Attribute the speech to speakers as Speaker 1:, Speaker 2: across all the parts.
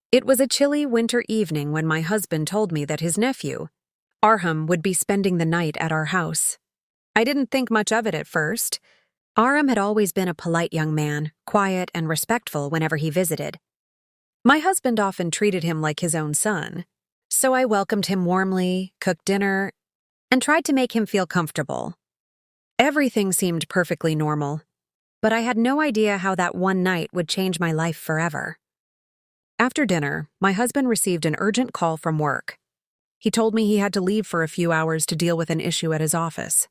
Speaker 1: It was a chilly winter evening when my husband told me that his nephew, Arham, would be spending the night at our house. I didn't think much of it at first. Arham had always been a polite young man, quiet and respectful whenever he visited. My husband often treated him like his own son, so I welcomed him warmly, cooked dinner, and tried to make him feel comfortable. Everything seemed perfectly normal, but I had no idea how that one night would change my life forever. After dinner, my husband received an urgent call from work. He told me he had to leave for a few hours to deal with an issue at his office.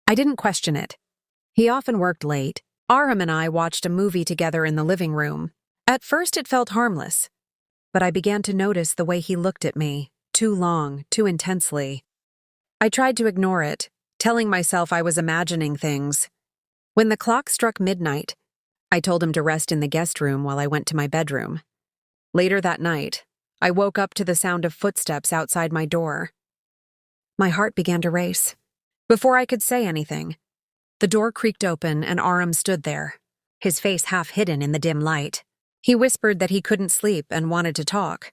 Speaker 1: I didn't question it. He often worked late. Arham and I watched a movie together in the living room. At first it felt harmless, but I began to notice the way he looked at me, too long, too intensely. I tried to ignore it, telling myself I was imagining things. When the clock struck midnight, I told him to rest in the guest room while I went to my bedroom. Later that night, I woke up to the sound of footsteps outside my door. My heart began to race. Before I could say anything, the door creaked open and Arham stood there, his face half hidden in the dim light. He whispered that he couldn't sleep and wanted to talk.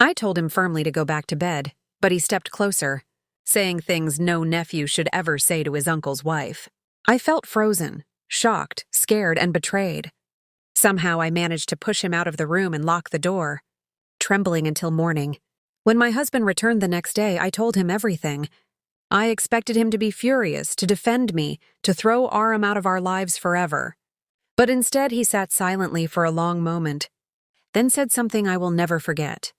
Speaker 1: I told him firmly to go back to bed, but he stepped closer, saying things no nephew should ever say to his uncle's wife. I felt frozen, shocked, scared, and betrayed. Somehow I managed to push him out of the room and lock the door, trembling until morning. When my husband returned the next day, I told him everything. I expected him to be furious, to defend me, to throw Arham out of our lives forever. But instead he sat silently for a long moment, then said something I will never forget.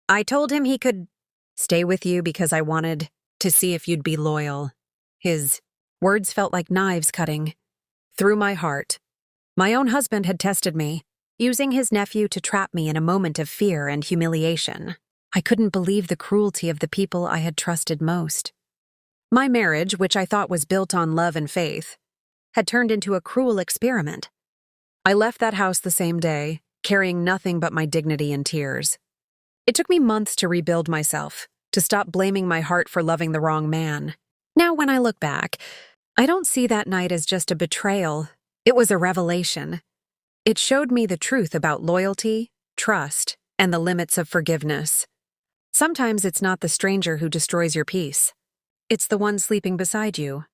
Speaker 1: I told him he could stay with you because I wanted to see if you'd be loyal. His words felt like knives cutting through my heart. My own husband had tested me, using his nephew to trap me in a moment of fear and humiliation. I couldn't believe the cruelty of the people I had trusted most. My marriage, which I thought was built on love and faith, had turned into a cruel experiment. I left that house the same day, carrying nothing but my dignity and tears. It took me months to rebuild myself, to stop blaming my heart for loving the wrong man. Now, when I look back, I don't see that night as just a betrayal. It was a revelation. It showed me the truth about loyalty, trust, and the limits of forgiveness. Sometimes it's not the stranger who destroys your peace. It's the one sleeping beside you,